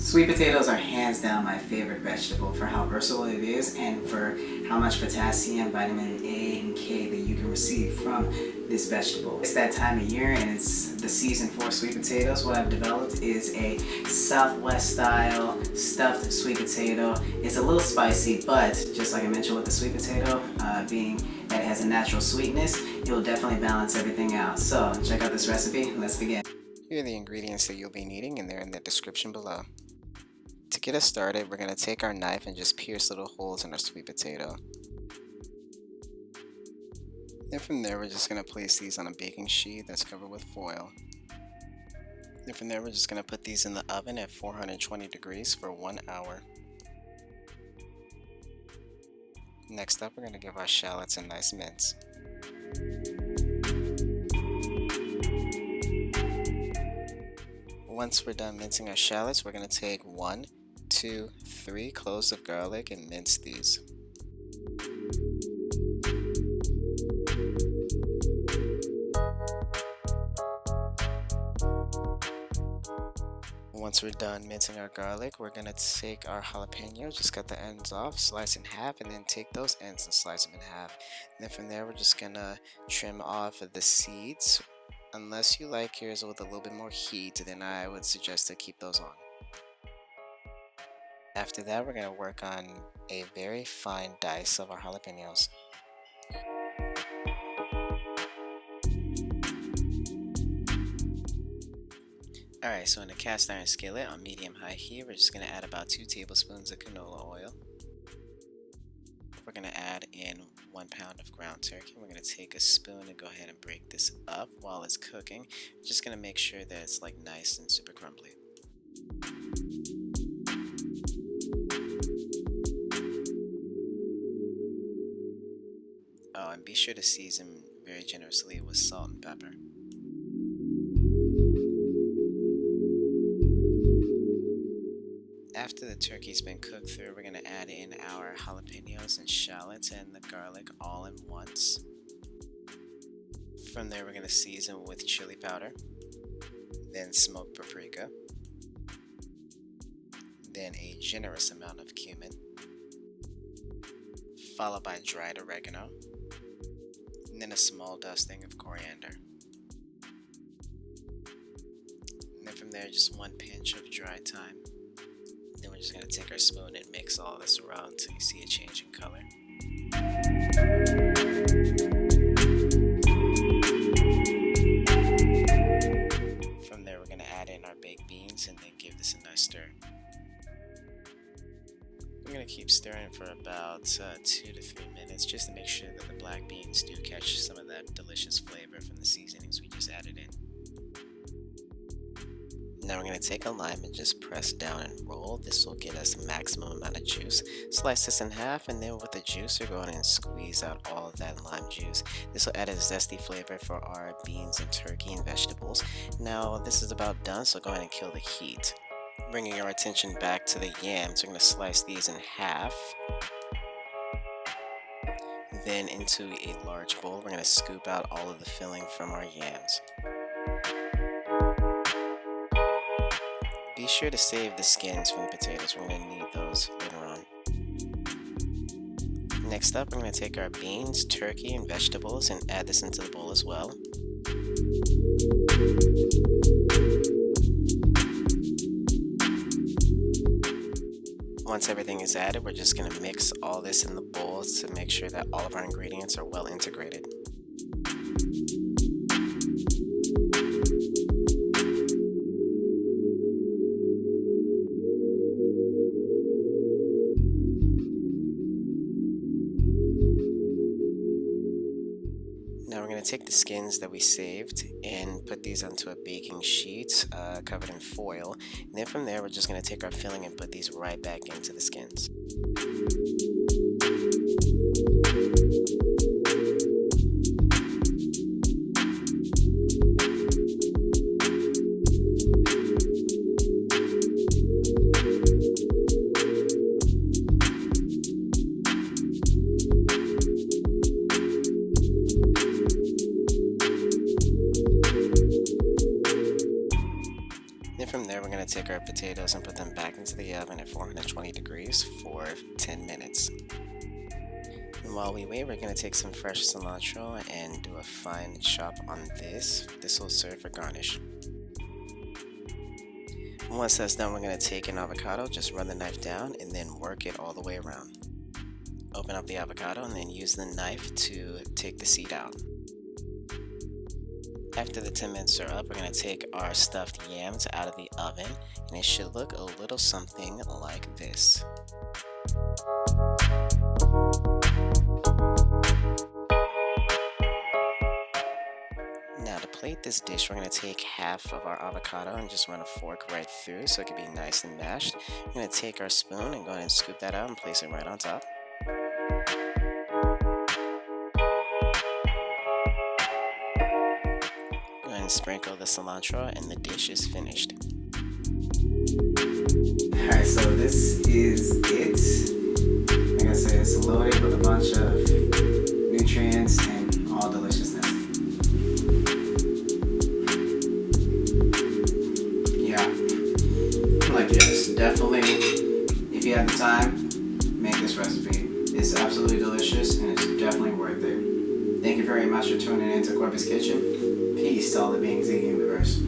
Sweet potatoes are hands down my favorite vegetable for how versatile it is and for how much potassium, vitamin A, and K that you can receive from this vegetable. It's that time of year and it's the season for sweet potatoes. What I've developed is a Southwest style stuffed sweet potato. It's a little spicy, but just like I mentioned with the sweet potato, being that it has a natural sweetness, it will definitely balance everything out. So check out this recipe. Let's begin. Here are the ingredients that you'll be needing, and they're in the description below. To get us started, we're going to take our knife and just pierce little holes in our sweet potato. Then from there, we're just going to place these on a baking sheet that's covered with foil. Then from there, we're just going to put these in the oven at 420 degrees for 1 hour. Next up, we're going to give our shallots a nice mince. Once we're done mincing our shallots, we're going to take 1, 2, 3 cloves of garlic and mince these. Once we're done mincing our garlic, we're going to take our jalapeños, just cut the ends off, slice in half, and then take those ends and slice them in half. And then from there, we're just going to trim off the seeds. Unless you like yours with a little bit more heat, then I would suggest to keep those on. After that, we're going to work on a very fine dice of our jalapeños. Alright, so in a cast iron skillet on medium-high heat, we're just going to add about 2 tablespoons of canola oil. We're going to add in 1 pound of ground turkey. We're going to take a spoon and go ahead and break this up while it's cooking. Just going to make sure that it's like nice and super crumbly. Oh, and be sure to season very generously with salt and pepper. After the turkey's been cooked through, we're going to add in our jalapeños and shallots and the garlic all in once. From there, we're going to season with chili powder, then smoked paprika, then a generous amount of cumin, followed by dried oregano, and then a small dusting of coriander. And then from there, just 1 pinch of dried thyme. Then we're just going to take our spoon and mix all this around until you see a change in color. From there, we're going to add in our baked beans and then give this a nice stir. We're going to keep stirring for about 2 to 3 minutes just to make sure that the black beans do catch some of that delicious flavor from the seasonings we just added in. Now we're going to take a lime and just press down and roll. This will get us the maximum amount of juice. Slice this in half, and then with the juicer, go ahead and squeeze out all of that lime juice. This will add a zesty flavor for our beans and turkey and vegetables. Now this is about done, so go ahead and kill the heat. Bringing our attention back to the yams, we're going to slice these in half. Then into a large bowl, we're going to scoop out all of the filling from our yams. Be sure to save the skins from the potatoes. We're going to need those later on. Next up, we're going to take our beans, turkey, and vegetables and add this into the bowl as well. Once everything is added, we're just going to mix all this in the bowl to make sure that all of our ingredients are well integrated. Now we're going to take the skins that we saved and put these onto a baking sheet covered in foil. And then from there, we're just going to take our filling and put these right back into the skins. take our potatoes and put them back into the oven at 420 degrees for 10 minutes. And while we wait, we're going to take some fresh cilantro and do a fine chop on this. This will serve for garnish. Once that's done, we're going to take an avocado, just run the knife down and then work it all the way around. Open up the avocado and then use the knife to take the seed out. After the 10 minutes are up, we're going to take our stuffed yams out of the oven, and it should look a little something like this. Now to plate this dish, we're going to take half of our avocado and just run a fork right through so it can be nice and mashed. We're going to take our spoon and go ahead and scoop that out and place it right on top. Go ahead and sprinkle the cilantro and the dish is finished. Alright, so this is it. Like I said, it's loaded with a bunch of nutrients and all deliciousness. Yeah. Like, yes, definitely, if you have the time, make this recipe. It's absolutely delicious and it's definitely worth it. Thank you very much for tuning in to Corbet's Kitchen. Peace to all the beings in the universe.